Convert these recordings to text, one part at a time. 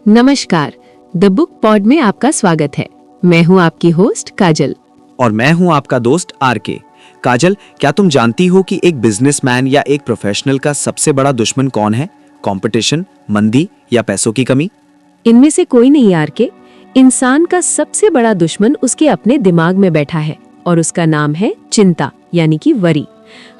नमस्कार, the book pod में आपका स्वागत है। मैं हूं आपकी होस्ट काजल। और मैं हूं आपका दोस्त आरके। काजल, क्या तुम जानती हो कि एक बिजनेसमैन या एक प्रोफेशनल का सबसे बड़ा दुश्मन कौन है? कंपटीशन, मंदी या पैसों की कमी? इनमें से कोई नहीं आरके। इंसान का सबसे बड़ा दुश्मन उसके अपने दिमाग में बैठा है और उसका नाम है चिंता, यानी कि वरी।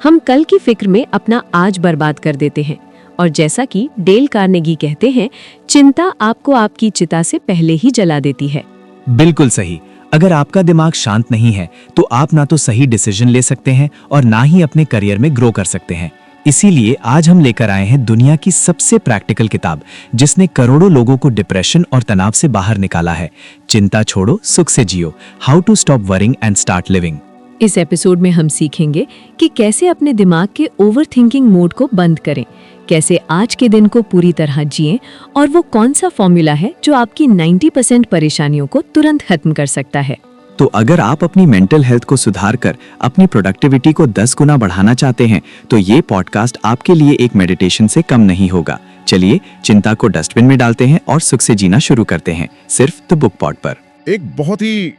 हम कल की फिक्र में अपना आज बर्बाद कर देते हैं और जैसा कि डेल कार्नेगी कहते हैं, चिंता आपको आपकी चिता से पहले ही जला देती है। बिल्कुल सही। अगर आपका दिमाग शांत नहीं है तो आप ना तो सही डिसीजन ले सकते हैं और ना ही अपने करियर में ग्रो कर सकते हैं। इसीलिए आज हम लेकर आए हैं दुनिया की सबसे प्रैक्टिकल किताब, जिसने करोड़ों लोगों को डिप्रेशन और तनाव से बाहर निकाला है। चिंता छोड़ो, सुख से जियो, how to stop worrying and start living. इस एपिसोड में हम सीखेंगे कि कैसे अपने दिमाग के ओवरथिंकिंग मोड को बंद करें, कैसे आज के दिन को पूरी तरह जिएं और वो कौन सा फॉर्मूला है जो आपकी 90% परेशानियों को तुरंत खत्म कर सकता है। तो अगर आप अपनी मेंटल हेल्थ को सुधार कर अपनी प्रोडक्टिविटी को 10 गुना बढ़ाना चाहते हैं तो ये पॉडकास्ट आपके लिए एक मेडिटेशन से कम नहीं होगा। चलिए चिंता को डस्टबिन में डालते हैं और सुख से जीना शुरू करते हैं, सिर्फ द बुक पॉड पर। एक बहुत ही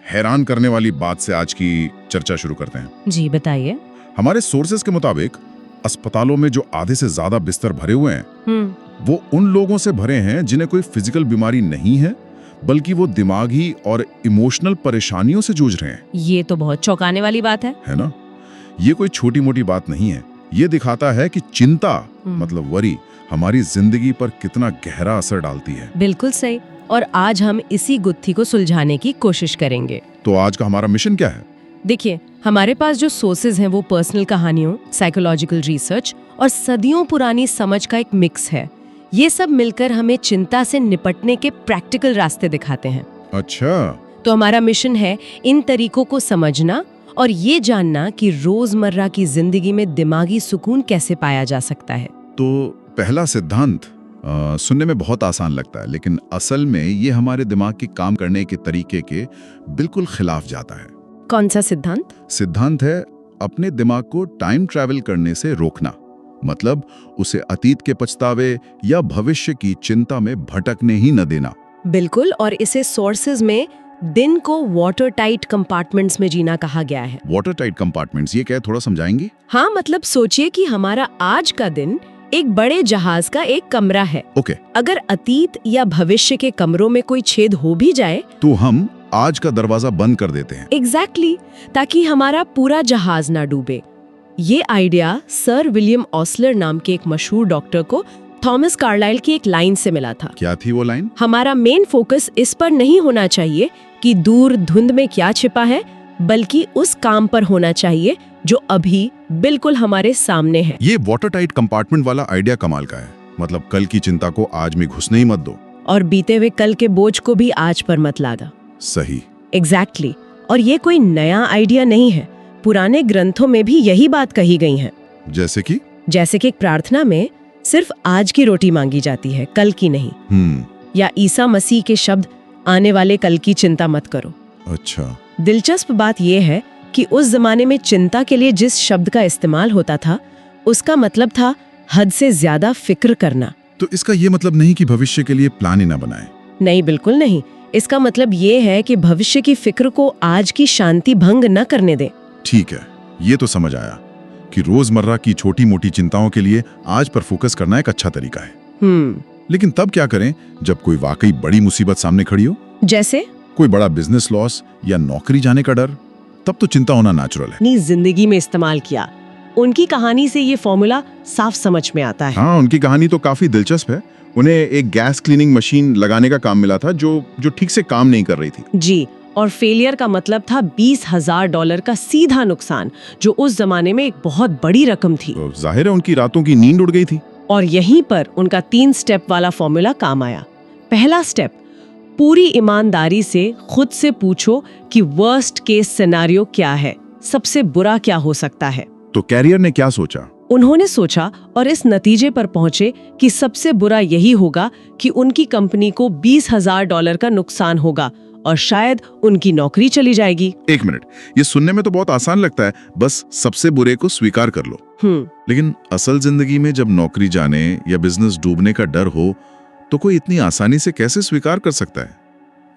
हैरान करने वाली बात से आज की चर्चा शुरू करते हैं। जी बताइए। हमारे सोर्सेज के मुताबिक अस्पतालों में जो आधे से ज्यादा बिस्तर भरे हुए हैं वो उन लोगों से भरे हैं जिन्हें कोई फिजिकल बीमारी नहीं है, बल्कि वो दिमागी और इमोशनल परेशानियों से जूझ रहे हैं। ये तो बहुत चौंकाने वाली बात है ना? ये कोई छोटी मोटी बात नहीं है। ये दिखाता है कि चिंता मतलब वरी हमारी जिंदगी पर कितना गहरा असर डालती है। बिल्कुल सही। और आज हम इसी गुत्थी को सुलझाने की कोशिश करेंगे। तो आज का हमारा मिशन क्या है? देखिए, हमारे पास जो सोर्सेज हैं वो पर्सनल कहानियों, साइकोलॉजिकल रिसर्च और सदियों पुरानी समझ का एक मिक्स है। ये सब मिलकर हमें चिंता से निपटने के प्रैक्टिकल रास्ते दिखाते हैं। अच्छा, तो हमारा मिशन है इन तरीकों को समझना और ये जानना कि रोजमर्रा की जिंदगी में दिमागी सुकून कैसे पाया जा सकता है। तो पहला सिद्धांत सुनने में बहुत आसान लगता है, लेकिन असल में ये हमारे दिमाग के काम करने के तरीके के बिल्कुल खिलाफ जाता है। कौन सा सिद्धांत? सिद्धांत है अपने दिमाग को टाइम ट्रैवल करने से रोकना, मतलब उसे अतीत के पछतावे या भविष्य की चिंता में भटकने ही न देना। बिल्कुल, और इसे सोर्सेज में दिन को वाटर टाइट कंपार्टमेंट्स में जीना कहा गया है। वाटर टाइट कंपार्टमेंट्स, ये क्या है, थोड़ा समझाएंगी? हाँ, मतलब सोचिए कि हमारा आज का दिन एक बड़े जहाज का एक कमरा है। ओके। अगर अतीत या भविष्य के कमरों में कोई छेद हो भी जाए तो हम आज का दरवाजा बंद कर देते हैं। एग्जैक्टली, ताकि हमारा पूरा जहाज ना डूबे। ये आइडिया सर विलियम ऑसलर नाम के एक मशहूर डॉक्टर को थॉमस कार्लाइल की एक लाइन से मिला था। क्या थी वो लाइन? हमारा मेन फोकस इस पर नहीं होना चाहिए कि दूर धुंध में क्या छिपा है, बल्कि उस काम पर होना चाहिए जो अभी बिल्कुल हमारे सामने है। ये वाटर टाइट कंपार्टमेंट वाला आइडिया कमाल का है। मतलब कल की चिंता को आज में घुसने ही मत दो और बीते हुए कल के बोझ को भी आज पर मत लादा। सही। एग्जैक्टली। और ये कोई नया आइडिया नहीं है, पुराने ग्रंथों में भी यही बात कही गई है। जैसे कि एक प्रार्थना में सिर्फ आज की रोटी मांगी जाती है, कल की नहीं। या ईसा मसीह के शब्द, आने वाले कल की चिंता मत करो। अच्छा। दिलचस्प बात यह है कि उस जमाने में चिंता के लिए जिस शब्द का इस्तेमाल होता था उसका मतलब था हद से ज्यादा फिक्र करना। तो इसका ये मतलब नहीं कि भविष्य के लिए प्लान ही ना बनाए? नहीं, बिल्कुल नहीं। इसका मतलब ये है कि भविष्य की फिक्र को आज की शांति भंग न करने दे। ठीक है, ये तो समझ आया कि रोजमर्रा की छोटी मोटी चिंताओं के लिए आज पर फोकस करना एक अच्छा तरीका है। लेकिन तब क्या करें जब कोई वाकई बड़ी मुसीबत सामने खड़ी हो? जैसे कोई बड़ा बिजनेस लॉस या नौकरी जाने का डर, तब तो चिंता होना नेचुरल है। अपनी जिंदगी में इस्तेमाल किया। उनकी कहानी से ये फॉर्मूला साफ समझ में आता है। हाँ, उनकी कहानी तो काफी दिलचस्प है। उन्हें एक गैस क्लीनिंग मशीन लगाने का काम मिला था जो ठीक से काम नहीं कर रही थी। जी, और फेलियर का मतलब था $20,000 का सीधा नुकसान, जो उस जमाने में एक बहुत बड़ी रकम थी। तो जाहिर है उनकी रातों की नींद उड़ गई थी। और यहीं पर उनका 3 स्टेप वाला फॉर्मूला काम आया। पहला स्टेप, पूरी ईमानदारी से खुद से पूछो कि वर्स्ट केस सिनेरियो क्या है, सबसे बुरा क्या हो सकता है। तो कैरियर ने क्या सोचा? उन्होंने सोचा और इस नतीजे पर पहुंचे कि सबसे बुरा यही होगा कि उनकी कंपनी को $20,000 का नुकसान होगा और शायद उनकी नौकरी चली जाएगी। एक मिनट, ये सुनने में तो बहुत आसान लगता है, बस सबसे बुरे को स्वीकार कर लो। लेकिन असल जिंदगी में जब नौकरी जाने या बिजनेस डूबने का डर हो तो कोई इतनी आसानी से कैसे स्वीकार कर सकता है?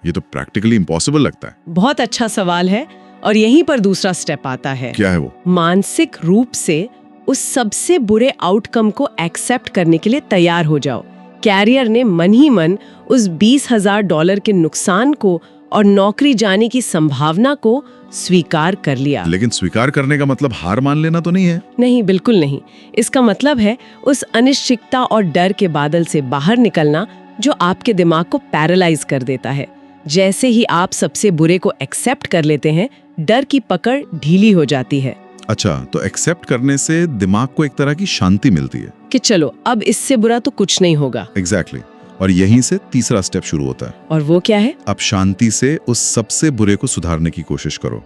ये तो प्रैक्टिकली इम्पॉसिबल लगता है। बहुत अच्छा सवाल है और यहीं पर दूसरा स्टेप आता है। क्या है वो? मानसिक रूप से उस सबसे बुरे आउटकम को एक्सेप्ट करने के लिए तैयार हो जाओ। कैरियर ने मन ही मन उस $20,000 के नुकसान को और नौकरी जाने की संभावना को स्वीकार कर लिया। लेकिन स्वीकार करने का मतलब हार मान लेना तो नहीं है। नहीं, बिल्कुल नहीं। इसका मतलब है उस अनिश्चितता और डर के बादल से बाहर निकलना जो आपके दिमाग को पैरालाइज कर देता है। जैसे ही आप सबसे बुरे को एक्सेप्ट कर लेते हैं, डर की पकड़ ढीली हो जाती है। अच्छा, तो एक्सेप्ट करने से दिमाग को एक तरह की शांति मिलती है कि चलो अब इससे बुरा तो कुछ नहीं होगा। एग्जैक्टली। और यहीं से तीसरा स्टेप शुरू होता है। और वो क्या है? अब शांति से उस सबसे बुरे को सुधारने की कोशिश करो।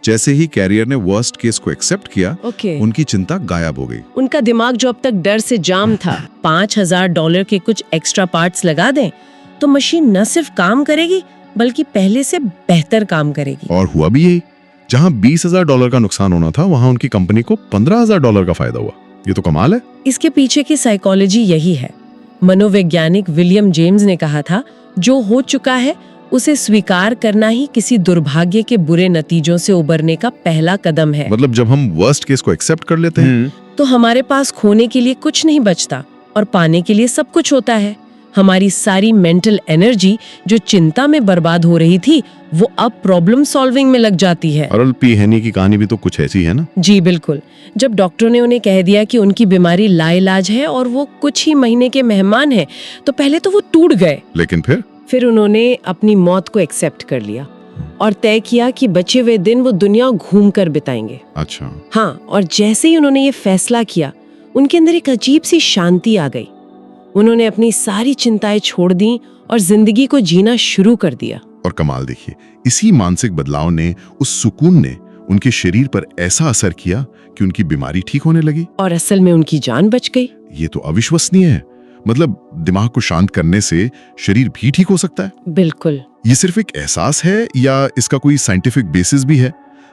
जैसे ही कैरियर ने वर्स्ट केस को एक्सेप्ट किया, उनकी चिंता गायब हो गई। उनका दिमाग जो अब तक डर से जाम था, $5,000 के कुछ एक्स्ट्रा पार्ट्स लगा दें तो मशीन न सिर्फ काम करेगी बल्कि पहले से बेहतर काम करेगी। और हुआ भी यही। जहां $20,000 का नुकसान होना था, वहां उनकी कंपनी को $15,000 का फायदा हुआ। ये तो कमाल है। इसके पीछे की साइकोलॉजी यही है। मनोवैज्ञानिक विलियम जेम्स ने कहा था, जो हो चुका है उसे स्वीकार करना ही किसी दुर्भाग्य के बुरे नतीजों से उबरने का पहला कदम है। मतलब जब हम वर्स्ट केस को एक्सेप्ट कर लेते हैं तो हमारे पास खोने के लिए कुछ नहीं बचता और पाने के लिए सब कुछ होता है। हमारी सारी मेंटल एनर्जी जो चिंता में बर्बाद हो रही थी, वो अब प्रॉब्लम सॉल्विंग में लग जाती है। अरल पी हेनी की कहानी भी तो कुछ ऐसी है ना? जी बिल्कुल। जब डॉक्टर ने उन्हें कह दिया कि उनकी बीमारी लाइलाज है और वो कुछ ही महीने के मेहमान हैं, तो पहले तो वो टूट गए। लेकिन फिर उन्होंने अपनी मौत को एक्सेप्ट कर लिया और तय किया कि बचे हुए दिन वो दुनिया घूम कर बिताएंगे। अच्छा। हाँ, और जैसे ही उन्होंने ये फैसला किया, उनके अंदर एक अजीब सी शांति आ गई। उन्होंने अपनी सारी चिंताएं छोड़ दी और जिंदगी को जीना शुरू कर दिया। और कमाल देखिए, इसी मानसिक बदलाव ने, उस सुकून ने उनके शरीर पर ऐसा असर किया कि उनकी बीमारी ठीक होने लगी और असल में उनकी जान बच गई। ये तो अविश्वसनीय है। मतलब दिमाग को शांत करने से शरीर भी ठीक हो सकता है? बिल्कुल। ये सिर्फ एक एहसास है या इसका कोई साइंटिफिक बेसिस भी है?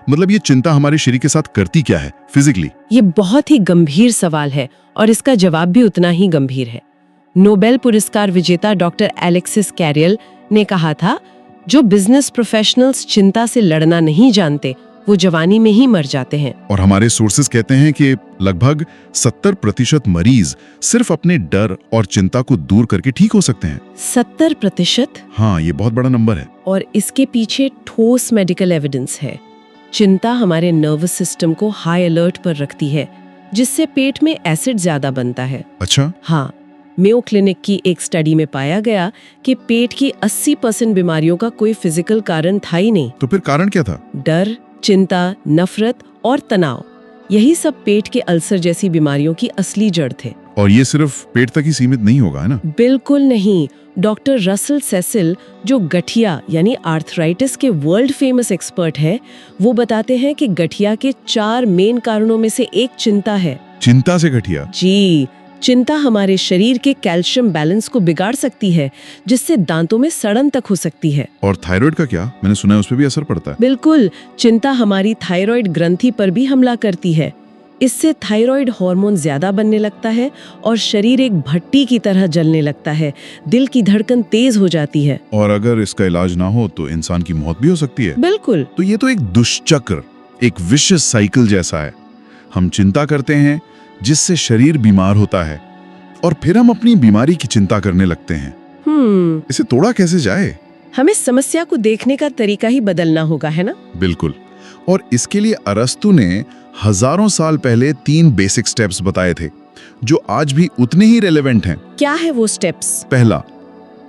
मतलब ये चिंता हमारे शरीर के साथ करती क्या है फिजिकली? ये बहुत ही गंभीर सवाल है और इसका जवाब भी उतना ही गंभीर है। नोबेल पुरस्कार विजेता डॉक्टर एलेक्सिस कैरियल ने कहा था, जो बिजनेस प्रोफेशनल्स चिंता से लड़ना नहीं जानते, वो जवानी में ही मर जाते हैं। और हमारे सोर्सेज कहते हैं कि लगभग 70% मरीज सिर्फ अपने डर और चिंता को दूर करके ठीक हो सकते हैं। 70%? हाँ, ये बहुत बड़ा नंबर है। और इसके पीछे ठोस मेडिकल एविडेंस है। चिंता हमारे नर्वस सिस्टम को हाई अलर्ट पर रखती है, जिससे पेट में एसिड ज्यादा बनता है। अच्छा। हाँ, मेयो क्लिनिक की एक स्टडी में पाया गया कि पेट की 80% बीमारियों का कोई फिजिकल कारण था ही नहीं। तो फिर कारण क्या था? डर, चिंता, नफरत और तनाव, यही सब पेट के अल्सर जैसी बीमारियों की असली जड़ थे। और ये सिर्फ पेट तक ही सीमित नहीं होगा, है ना? बिल्कुल नहीं। डॉक्टर रसल सेसिल, जो गठिया यानी आर्थराइटिस के वर्ल्ड फेमस एक्सपर्ट है, वो बताते हैं कि गठिया के 4 मेन कारणों में से एक चिंता है। चिंता से गठिया? जी, चिंता हमारे शरीर के कैल्शियम बैलेंस को बिगाड़ सकती है, जिससे दांतों में सड़न तक हो सकती है। और थायराइड का क्या? मैंने सुना है उस पर भी असर पड़ता है। बिल्कुल, चिंता हमारी थायराइड ग्रंथि पर भी हमला करती है। इससे थायराइड हार्मोन ज्यादा बनने लगता है और शरीर एक भट्टी की तरह जलने लगता है। दिल की धड़कन तेज हो जाती है। और अगर इसका इलाज ना हो तो इंसान की मौत भी हो सकती है। बिल्कुल। तो ये तो एक दुष्चक्र, एक विशियस साइकिल जैसा है। हम चिंता करते हैं, जिससे शरीर बीमार होता है, और फिर हम अपनी बीमारी की चिंता करने लगते हैं। इसे तोड़ा कैसे जाए? हमें समस्या को देखने का तरीका ही बदलना होगा, है ना? बिल्कुल। और इसके लिए अरस्तु ने हजारों साल पहले 3 बेसिक स्टेप्स बताए थे, जो आज भी उतने ही रेलेवेंट हैं। क्या है वो स्टेप्स? पहला,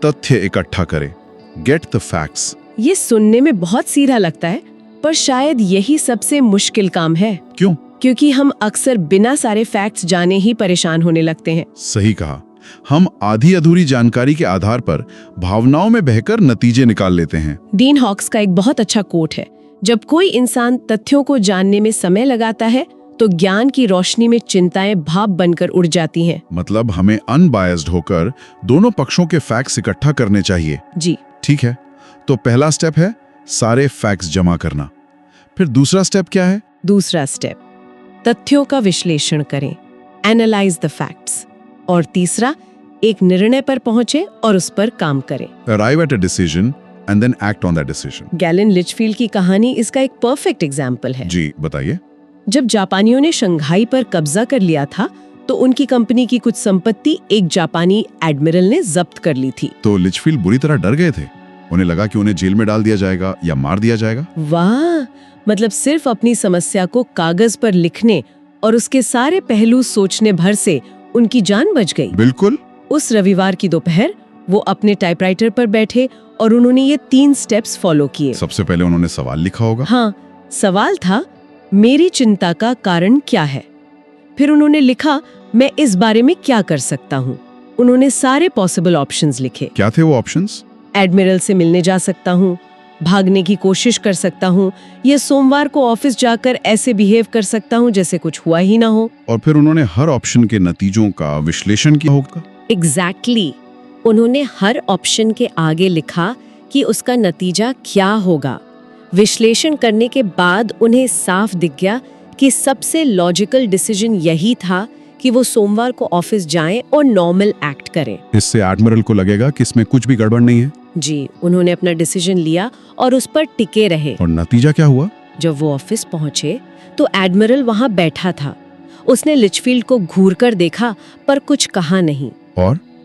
तथ्य इकट्ठा करें, गेट द फैक्ट्स। ये सुनने में बहुत सीधा लगता है, पर शायद यही सबसे मुश्किल काम है। क्यों? क्योंकि हम अक्सर बिना सारे फैक्ट्स जाने ही परेशान होने लगते हैं। सही कहा। हम आधी अधूरी जानकारी के आधार पर भावनाओं में बहकर नतीजे निकाल लेते हैं। डीन हॉक्स का एक बहुत अच्छा कोट है, जब कोई इंसान तथ्यों को जानने में समय लगाता है, तो ज्ञान की रोशनी में चिंताएं भाप बनकर उड़ जाती हैं। मतलब हमें अनबायस्ड होकर दोनों पक्षों के फैक्ट्स इकट्ठा करने चाहिए। जी ठीक है, तो पहला स्टेप है सारे फैक्ट्स जमा करना। फिर दूसरा स्टेप क्या है? दूसरा स्टेप, तथ्यों का विश्लेषण करें, एनालाइज द फैक्ट्स। और तीसरा, एक निर्णय पर पहुंचे और उस पर काम करें। Arrive at a decision and then act on that decision. Gallon Litchfield की कहानी इसका एक परफेक्ट एग्जाम्पल है। जी बताइए। जब जापानियों ने शंघाई पर कब्जा कर लिया था तो उनकी कंपनी की कुछ संपत्ति एक जापानी एडमिरल ने जब्त कर ली थी। तो लिचफील्ड बुरी तरह डर गए थे। उन्हें लगा कि उन्हें जेल में डाल दिया जाएगा या मार दिया जाएगा। वाह, मतलब सिर्फ अपनी समस्या को कागज पर लिखने और उसके सारे पहलू सोचने भर से उनकी जान बच गई। बिल्कुल। उस रविवार की दोपहर वो अपने टाइपराइटर पर बैठे और उन्होंने ये 3 स्टेप्स फॉलो किए। सबसे पहले उन्होंने सवाल लिखा होगा। हाँ, सवाल था मेरी चिंता का कारण क्या है। फिर उन्होंने लिखा मैं इस बारे में क्या कर सकता हूँ। उन्होंने सारे पॉसिबल ऑप्शंस लिखे। क्या थे वो ऑप्शंस? एडमिरल से मिलने जा सकता हूँ, भागने की कोशिश कर सकता हूँ, या सोमवार को ऑफिस जाकर ऐसे बिहेव कर सकता हूँ जैसे कुछ हुआ ही ना हो। और फिर उन्होंने हर ऑप्शन के नतीजों का विश्लेषण किया होगा। एग्जैक्टली। उन्होंने हर ऑप्शन के आगे लिखा कि उसका नतीजा क्या होगा। विश्लेषण करने के बाद उन्हें साफ दिख गया कि सबसे लॉजिकल डिसीजन यही था कि वो सोमवार को ऑफिस जाएं और नॉर्मल एक्ट करें। इससे एडमिरल को लगेगा कि इसमें कुछ भी गड़बड़ नहीं है। जी, उन्होंने अपना डिसीजन लिया और उस पर टिके रहे। और नतीजा क्या हुआ? जब वो ऑफिस पहुंचे तो एडमिरल वहां बैठा था। उसने लिचफील्ड को घूर कर देखा पर कुछ कहा नहीं।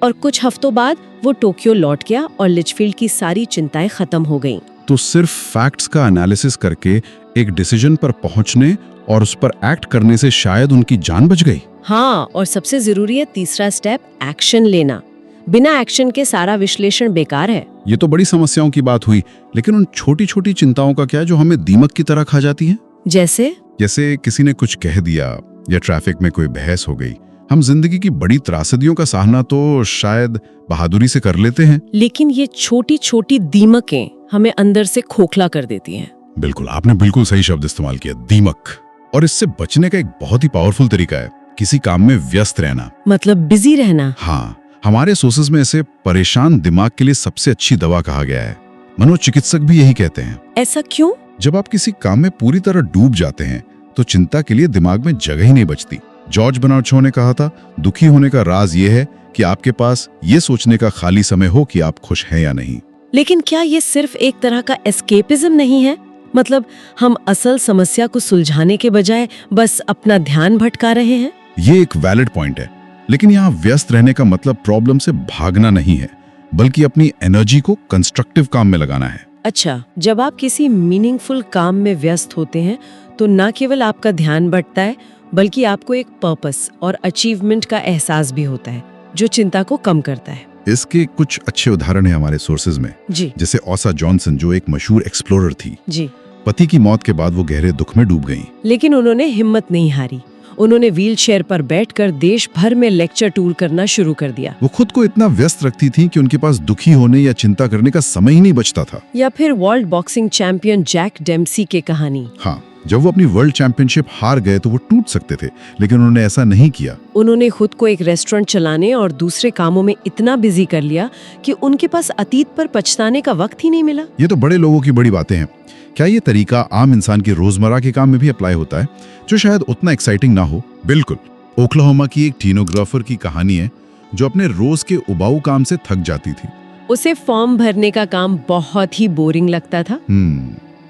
और कुछ हफ्तों बाद वो टोक्यो लौट गया और लिचफील्ड की सारी चिंताएं खत्म हो गईं। तो सिर्फ फैक्ट्स का एनालिसिस करके एक डिसीजन पर पहुंचने और उस पर एक्ट करने से शायद उनकी जान बच गई। हाँ, और सबसे जरूरी है तीसरा स्टेप, एक्शन लेना। बिना एक्शन के सारा विश्लेषण बेकार है। ये तो बड़ी समस्याओं की बात हुई, लेकिन उन छोटी छोटी चिंताओं का क्या जो हमें दीमक की तरह खा जाती हैं? जैसे किसी ने कुछ कह दिया या ट्रैफिक में कोई बहस हो गई। हम जिंदगी की बड़ी त्रासदियों का सामना तो शायद बहादुरी से कर लेते हैं, लेकिन ये छोटी छोटी दीमकें हमें अंदर से खोखला कर देती हैं। बिल्कुल, आपने बिल्कुल सही शब्द इस्तेमाल किया, दीमक। और इससे बचने का एक बहुत ही पावरफुल तरीका है किसी काम में व्यस्त रहना, मतलब बिजी रहना। हाँ, हमारे सोर्सेज में इसे परेशान दिमाग के लिए सबसे अच्छी दवा कहा गया है। मनोचिकित्सक भी यही कहते हैं। ऐसा क्यों? जब आप किसी काम में पूरी तरह डूब जाते हैं तो चिंता के लिए दिमाग में जगह ही नहीं बचती। जॉर्ज बर्नार्ड शॉ ने कहा था, दुखी होने का राज ये है कि आपके पास ये सोचने का खाली समय हो कि आप खुश हैं या नहीं। लेकिन क्या ये सिर्फ एक तरह का एस्केपिज्म नहीं है? मतलब हम असल समस्या को सुलझाने के बजाय बस अपना ध्यान भटका रहे हैं। ये एक वैलिड पॉइंट है, लेकिन यहाँ व्यस्त रहने का मतलब प्रॉब्लम से भागना नहीं है, बल्कि अपनी एनर्जी को कंस्ट्रक्टिव काम में लगाना है। अच्छा, जब आप किसी मीनिंगफुल काम में व्यस्त होते हैं तो न केवल आपका ध्यान बढ़ता है, बल्कि आपको एक पर्पस और अचीवमेंट का एहसास भी होता है, जो चिंता को कम करता है। इसके कुछ अच्छे उदाहरण हैं हमारे सोर्सेज में। जी जैसे ओसा जॉनसन, जो एक मशहूर एक्सप्लोरर थी। जी। पति की मौत के बाद वो गहरे दुख में डूब गईं। लेकिन उन्होंने हिम्मत नहीं हारी। उन्होंने व्हीलचेयर पर बैठकर देश भर में लेक्चर टूर करना शुरू कर दिया। वो खुद को इतना व्यस्त रखती थी कि उनके पास दुखी होने या चिंता करने का समय ही नहीं बचता था। या फिर world boxing champion Jack Dempsey की कहानी। हाँ, जब वो अपनी वर्ल्ड चैंपियनशिप हार गए तो वो टूट सकते थे, लेकिन उन्होंने ऐसा नहीं किया। उन्होंने खुद को एक रेस्टोरेंट चलाने और दूसरे कामों में इतना बिजी कर लिया कि उनके पास अतीत पर पछताने का वक्त ही नहीं मिला। ये तो बड़े लोगों की बड़ी बातें हैं। क्या ये तरीका आम इंसान के रोजमर्रा के काम में भी अप्लाई होता है, जो शायद उतना एक्साइटिंग ना हो? बिल्कुल। ओक्लाहोमा की एक टीनोग्राफर की कहानी है जो अपने रोज के उबाऊ काम से थक जाती थी। उसे फॉर्म भरने का काम बहुत ही बोरिंग लगता था।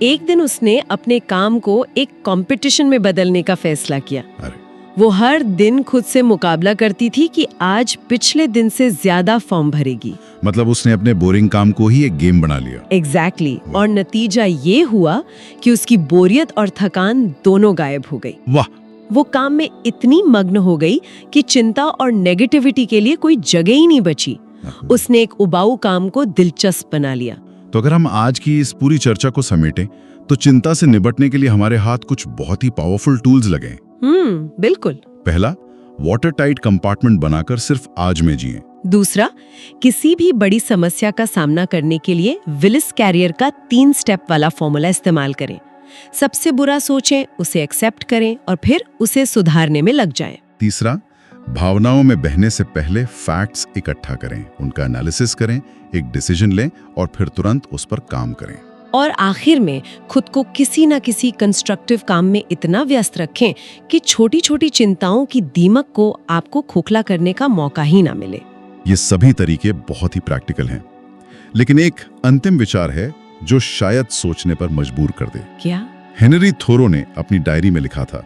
एक दिन उसने अपने काम को एक कंपटीशन में बदलने का फैसला किया। अरे वो हर दिन खुद से मुकाबला करती थी कि आज पिछले दिन से ज्यादा फॉर्म भरेगी। मतलब उसने अपने बोरिंग काम को ही एक गेम बना लिया। एग्जैक्टली। और नतीजा ये हुआ कि उसकी बोरियत और थकान दोनों गायब हो गई। वाह। वो काम में इतनी मग्न हो गई कि चिंता और नेगेटिविटी के लिए कोई जगह ही नहीं बची। उसने एक उबाऊ काम को दिलचस्प बना लिया। तो अगर हम आज की इस पूरी चर्चा को समेटें तो चिंता से निपटने के लिए हमारे हाथ कुछ बहुत ही पावरफुल टूल्स लगे। बिल्कुल। पहला, वाटर टाइट कंपार्टमेंट बनाकर सिर्फ आज में जिएं। दूसरा, किसी भी बड़ी समस्या का सामना करने के लिए विलिस कैरियर का 3 स्टेप वाला फॉर्मूला इस्तेमाल करें। सबसे बुरा सोचें, उसे एक्सेप्ट करें और फिर उसे सुधारने में लग जाएं। तीसरा, भावनाओं में बहने से पहले फैक्ट्स इकट्ठा करें, उनका एनालिसिस करें, एक डिसीजन लें और फिर तुरंत उस पर काम करें। और आखिर में खुद को किसी न किसी कंस्ट्रक्टिव काम में इतना व्यस्त रखें कि छोटी छोटी चिंताओं की दीमक को आपको खोखला करने का मौका ही ना मिले। ये सभी तरीके बहुत ही प्रैक्टिकल हैं, लेकिन एक अंतिम विचार है जो शायद सोचने पर मजबूर कर दे। क्या? हेनरी थोरो ने अपनी डायरी में लिखा था,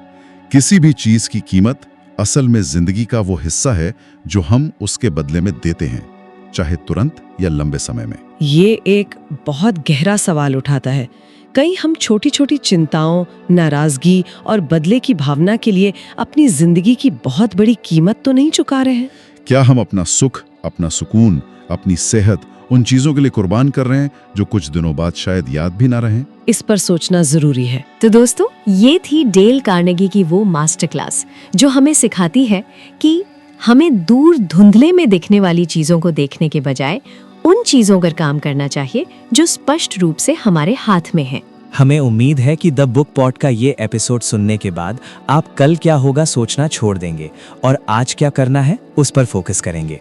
किसी भी चीज की कीमत असल में जिंदगी का वो हिस्सा है जो हम उसके बदले में देते हैं, चाहे तुरंत या लंबे समय में। ये एक बहुत गहरा सवाल उठाता है। कहीं हम छोटी छोटी चिंताओं, नाराजगी और बदले की भावना के लिए अपनी जिंदगी की बहुत बड़ी कीमत तो नहीं चुका रहे हैं? क्या हम अपना सुख, अपना सुकून, अपनी सेहत उन चीजों के लिए कुर्बान कर रहे हैं जो कुछ दिनों बाद शायद याद भी ना रहें? इस पर सोचना जरूरी है। तो दोस्तों, ये थी डेल कार्नेगी की वो मास्टर क्लास जो हमें सिखाती है कि हमें दूर धुंधले में दिखने वाली चीजों को देखने के बजाय उन चीजों पर काम करना चाहिए जो स्पष्ट रूप से हमारे हाथ में है। हमें उम्मीद है कि द बुक पॉट का ये एपिसोड सुनने के बाद आप कल क्या होगा सोचना छोड़ देंगे और आज क्या करना है उस पर फोकस करेंगे।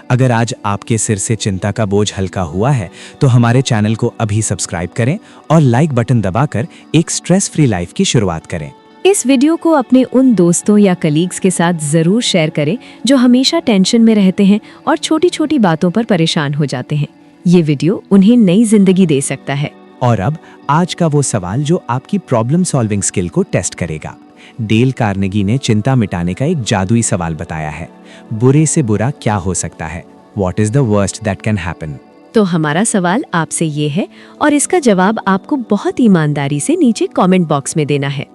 अगर आज आपके सिर से चिंता का बोझ हल्का हुआ है तो हमारे चैनल को अभी सब्सक्राइब करें और लाइक बटन दबाकर एक स्ट्रेस फ्री लाइफ की शुरुआत करें। इस वीडियो को अपने उन दोस्तों या कलीग्स के साथ जरूर शेयर करें जो हमेशा टेंशन में रहते हैं और छोटी छोटी बातों पर परेशान हो जाते हैं। ये वीडियो उन्हें नई जिंदगी दे सकता है। और अब आज का वो सवाल जो आपकी प्रॉब्लम सॉल्विंग स्किल को टेस्ट करेगा। डेल कार्नेगी ने चिंता मिटाने का एक जादुई सवाल बताया है, बुरे से बुरा क्या हो सकता है? What is the worst that can happen? तो हमारा सवाल आपसे ये है और इसका जवाब आपको बहुत ईमानदारी से नीचे कमेंट बॉक्स में देना है।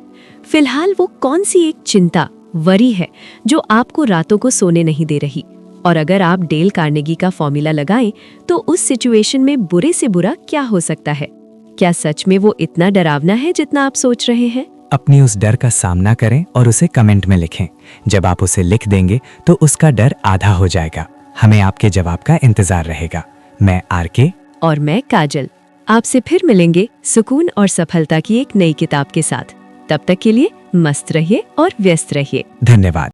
फिलहाल वो कौन सी एक चिंता, वरी है जो आपको रातों को सोने नहीं दे रही? और अगर आप डेल कार्नेगी का फॉर्मूला लगाएं तो उस सिचुएशन में बुरे से बुरा क्या हो सकता है? क्या सच में वो इतना डरावना है जितना आप सोच रहे हैं? अपनी उस डर का सामना करें और उसे कमेंट में लिखें। जब आप उसे लिख देंगे तो उसका डर आधा हो जाएगा। हमें आपके जवाब का इंतजार रहेगा। मैं आरके और मैं काजल आपसे फिर मिलेंगे सुकून और सफलता की एक नई किताब के साथ। तब तक के लिए मस्त रहिए और व्यस्त रहिए। धन्यवाद।